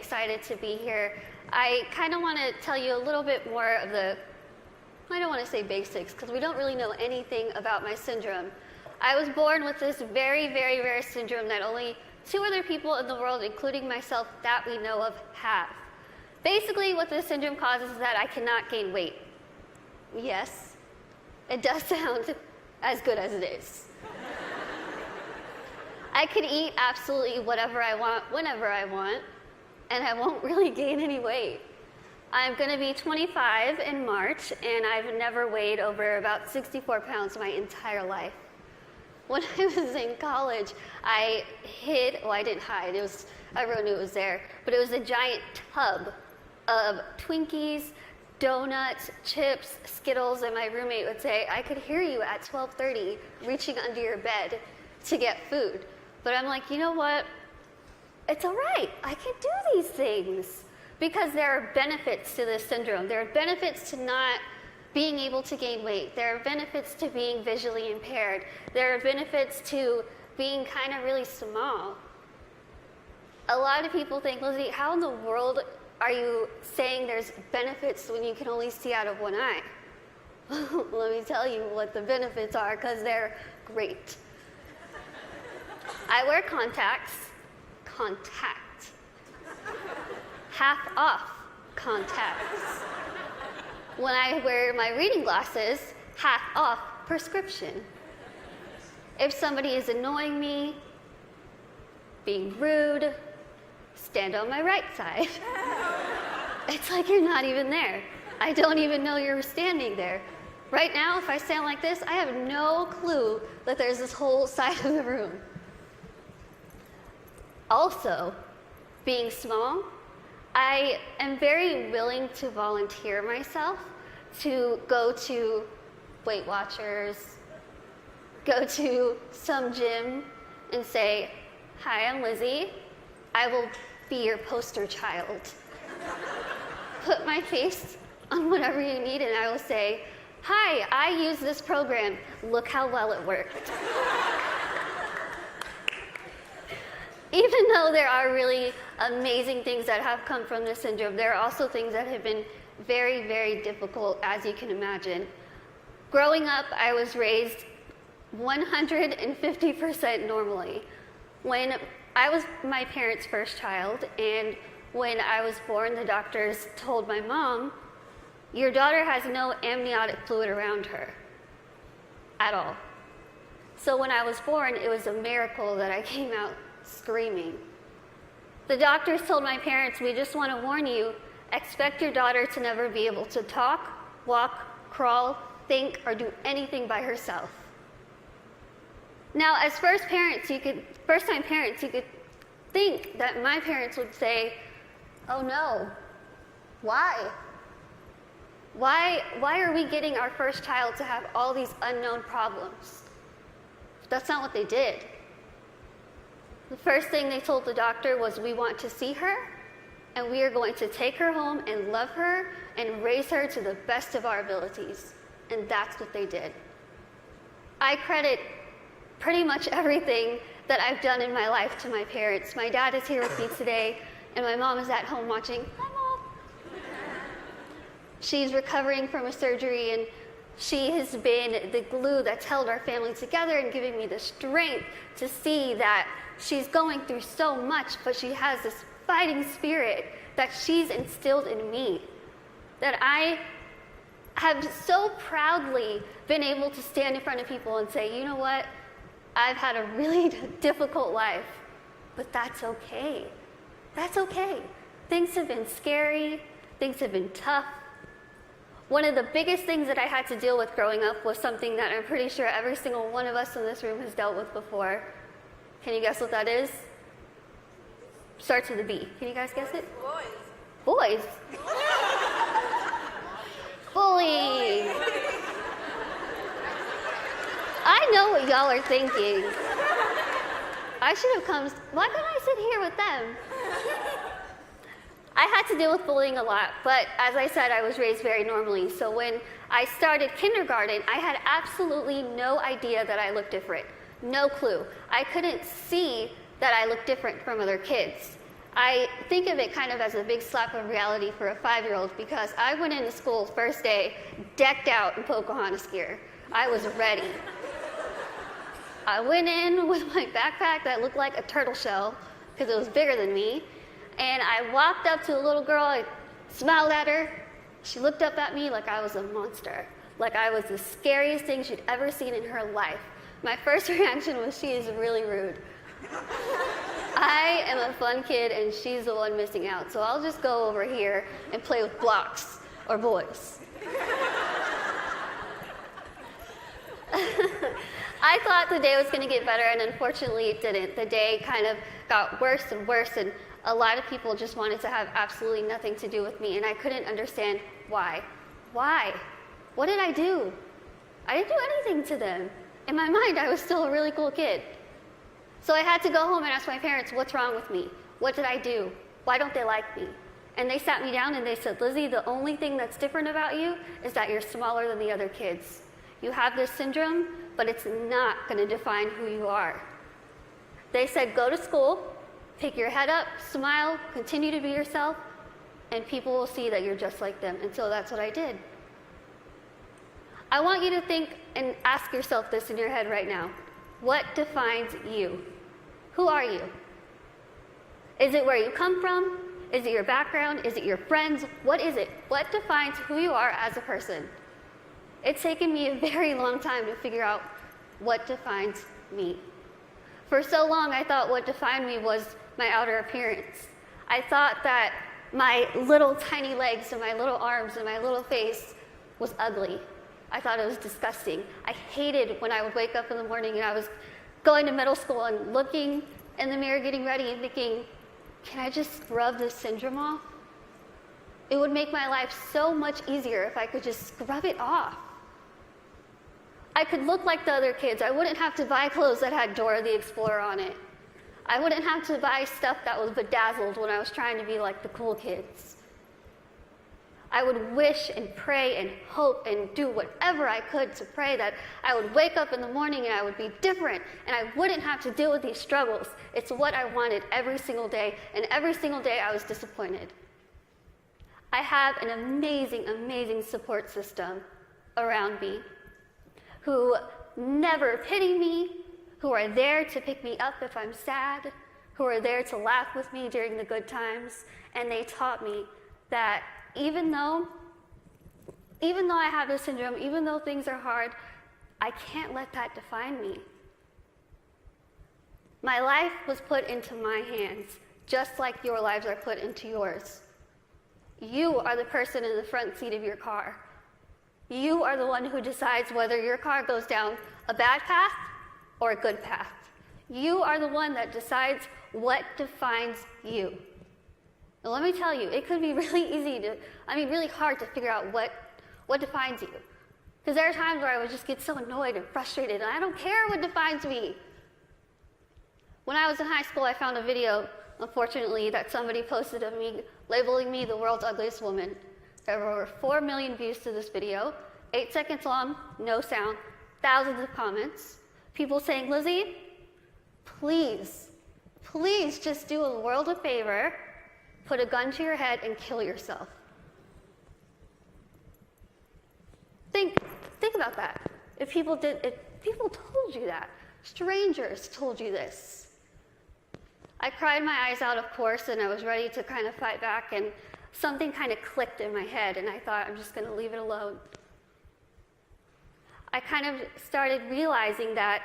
excited to be here. I kind of want to tell you a little bit more of the, I don't want to say basics, because we don't really know anything about my syndrome. I was born with this very, very rare syndrome that only 2 other people in the world, including myself, that we know of, have. Basically, what this syndrome causes is that I cannot gain weight. Yes, it does sound as good as it is. I could eat absolutely whatever I want, whenever I want, and I won't really gain any weight. I'm going to be 25 in March, and I've never weighed over about 64 pounds my entire life. When I was in college, I hid, well, I didn't hide, everyone knew it was there, but it was a giant tub of Twinkies, donuts, chips, Skittles, and my roommate would say, I could hear you at 12:30 reaching under your bed to get food. But I'm like, you know what? It's all right. I can do these things because there are benefits to this syndrome. There are benefits to not being able to gain weight. There are benefits to being visually impaired. There are benefits to being kind of really small. A lot of people think, Lizzie, how in the world are you saying there's benefits when you can only see out of one eye? Let me tell you what the benefits are, because they're great. I wear contacts, half off contacts. When I wear my reading glasses, half off prescription. If somebody is annoying me, being rude, stand on my right side. It's like you're not even there. I don't even know you're standing there. Right now, if I stand like this, I have no clue that there's this whole side of the room. Also, being small, I am very willing to volunteer myself to go to Weight Watchers, go to some gym and say, hi, I'm Lizzie. I will be your poster child. Put my face on whatever you need and I will say, hi, I use this program. Look how well it worked. Even though there are really amazing things that have come from this syndrome, there are also things that have been very, very difficult, as you can imagine. Growing up, I was raised 150% normally. When I was my parents' first child, and when I was born, the doctors told my mom, your daughter has no amniotic fluid around her at all. So when I was born, it was a miracle that I came out screaming. The doctors told my parents, we just want to warn you, expect your daughter to never be able to talk, walk, crawl, think, or do anything by herself. Now, as first-time parents, you could think that my parents would say, oh no, why? Why are we getting our first child to have all these unknown problems? That's not what they did. The first thing they told the doctor was, we want to see her, and we are going to take her home and love her and raise her to the best of our abilities. And that's what they did. I credit pretty much everything that I've done in my life to my parents. My dad is here with me today, and my mom is at home watching. Hi, Mom. She's recovering from a surgery, and she has been the glue that's held our family together and giving me the strength to see that she's going through so much, but she has this fighting spirit that she's instilled in me, that I have so proudly been able to stand in front of people and say, you know what, I've had a really difficult life, but that's okay. That's okay. Things have been scary, things have been tough. One of the biggest things that I had to deal with growing up was something that I'm pretty sure every single one of us in this room has dealt with before. Can you guess what that is? Starts with a B. Can you guys guess it? Boys. Boys? Bullying. I know what y'all are thinking. I should have come, why couldn't I sit here with them? I had to deal with bullying a lot, but as I said, I was raised very normally. So when I started kindergarten, I had absolutely no idea that I looked different. No clue. I couldn't see that I looked different from other kids. I think of it kind of as a big slap of reality for a 5-year-old because I went into school first day decked out in Pocahontas gear. I was ready. I went in with my backpack that looked like a turtle shell because it was bigger than me, and I walked up to a little girl, I smiled at her. She looked up at me like I was a monster, like I was the scariest thing she'd ever seen in her life. My first reaction was, she is really rude. I am a fun kid and she's the one missing out, so I'll just go over here and play with blocks or boys. I thought the day was going to get better, and unfortunately it didn't. The day kind of got worse and worse, and a lot of people just wanted to have absolutely nothing to do with me, and I couldn't understand why. Why? What did I do? I didn't do anything to them. In my mind, I was still a really cool kid. So I had to go home and ask my parents, what's wrong with me? What did I do? Why don't they like me? And they sat me down and they said, Lizzie, the only thing that's different about you is that you're smaller than the other kids. You have this syndrome, but it's not going to define who you are. They said, go to school, pick your head up, smile, continue to be yourself, and people will see that you're just like them. And so that's what I did. I want you to think and ask yourself this in your head right now. What defines you? Who are you? Is it where you come from? Is it your background? Is it your friends? What is it? What defines who you are as a person? It's taken me a very long time to figure out what defines me. For so long, I thought what defined me was my outer appearance. I thought that my little tiny legs and my little arms and my little face was ugly. I thought it was disgusting. I hated when I would wake up in the morning and I was going to middle school and looking in the mirror, getting ready and thinking, can I just scrub this syndrome off? It would make my life so much easier if I could just scrub it off. I could look like the other kids. I wouldn't have to buy clothes that had Dora the Explorer on it. I wouldn't have to buy stuff that was bedazzled when I was trying to be like the cool kids. I would wish and pray and hope and do whatever I could to pray that I would wake up in the morning and I would be different and I wouldn't have to deal with these struggles. It's what I wanted every single day, and every single day I was disappointed. I have an amazing, amazing support system around me who never pity me, who are there to pick me up if I'm sad, who are there to laugh with me during the good times, and they taught me that even though I have this syndrome, even though things are hard, I can't let that define me. My life was put into my hands, just like your lives are put into yours. You are the person in the front seat of your car. You are the one who decides whether your car goes down a bad path or a good path. You are the one that decides what defines you. Now, let me tell you, it could be really hard to figure out what defines you. Because there are times where I would just get so annoyed and frustrated, and I don't care what defines me. When I was in high school, I found a video, unfortunately, that somebody posted of me, labeling me the world's ugliest woman. There were over 4 million views to this video, 8 seconds long, no sound, thousands of comments. People saying, Lizzie, please just do a world a favor, put a gun to your head and kill yourself. Think about that. If people told you that, strangers told you this. I cried my eyes out, of course, and I was ready to kind of fight back, and something kind of clicked in my head, and I thought, I'm just going to leave it alone. I kind of started realizing that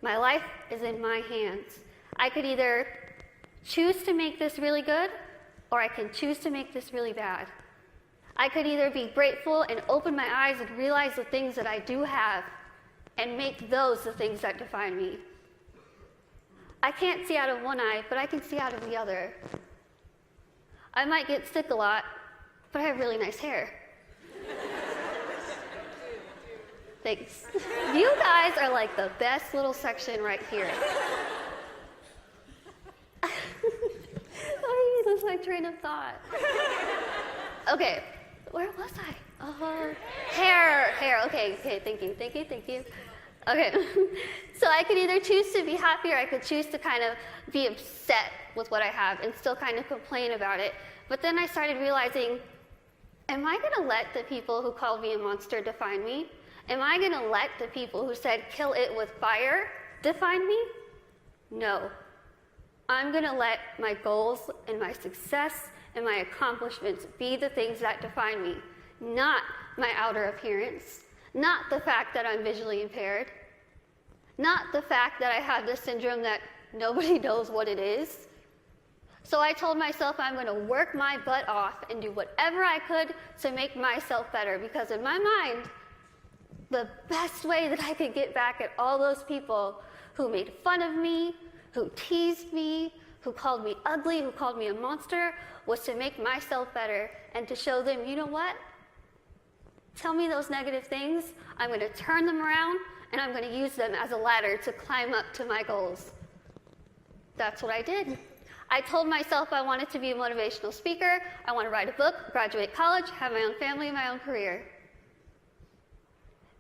my life is in my hands. I could either choose to make this really good, or I can choose to make this really bad. I could either be grateful and open my eyes and realize the things that I do have and make those the things that define me. I can't see out of one eye, but I can see out of the other. I might get sick a lot, but I have really nice hair. Thanks. You guys are like the best little section right here. I lose my train of thought. Okay, where was I? Hair. Okay, thank you. Okay, so I could either choose to be happy or I could choose to kind of be upset with what I have and still kind of complain about it. But then I started realizing, am I going to let the people who called me a monster define me? Am I going to let the people who said kill it with fire define me? No. I'm going to let my goals and my success and my accomplishments be the things that define me, not my outer appearance, not the fact that I'm visually impaired, not the fact that I have this syndrome that nobody knows what it is. So I told myself I'm going to work my butt off and do whatever I could to make myself better, because in my mind, the best way that I could get back at all those people who made fun of me, who teased me, who called me ugly, who called me a monster, was to make myself better and to show them, you know what? Tell me those negative things, I'm going to turn them around, and I'm going to use them as a ladder to climb up to my goals. That's what I did. I told myself I wanted to be a motivational speaker, I want to write a book, graduate college, have my own family, my own career.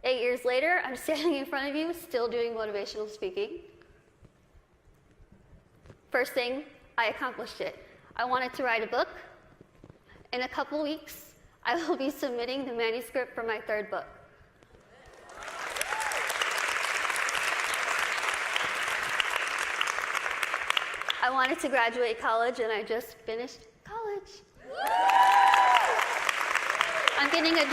8 years later, I'm standing in front of you, still doing motivational speaking. First thing, I accomplished it. I wanted to write a book. In a couple weeks, I will be submitting the manuscript for my third book. I wanted to graduate college, and I just finished college. I'm getting a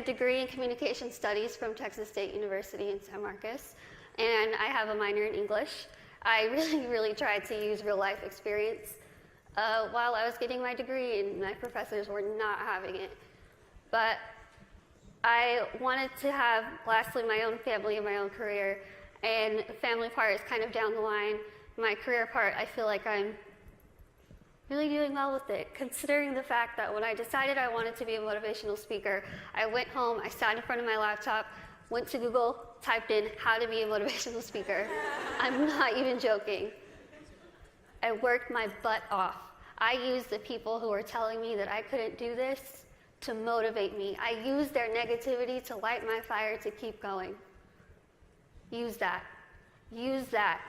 degree in communication studies from Texas State University in San Marcos, and I have a minor in English. I really tried to use real life experience while I was getting my degree, and my professors were not having it. But I wanted to have, lastly, my own family and my own career, and the family part is kind of down the line. My career part, I feel like I'm really doing well with it, considering the fact that when I decided I wanted to be a motivational speaker, I went home, I sat in front of my laptop, went to Google, typed in how to be a motivational speaker. I'm not even joking. I worked my butt off. I used the people who were telling me that I couldn't do this to motivate me. I used their negativity to light my fire to keep going. Use that. Use that.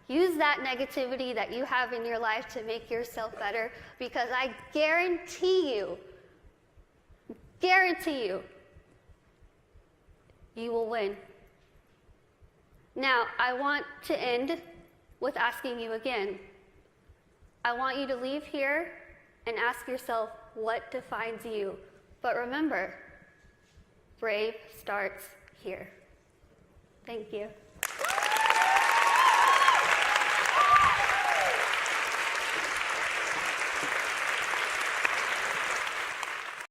Use that negativity that you have in your life to make yourself better, because I guarantee you, you will win. Now, I want to end with asking you again. I want you to leave here and ask yourself what defines you. But remember, brave starts here. Thank you.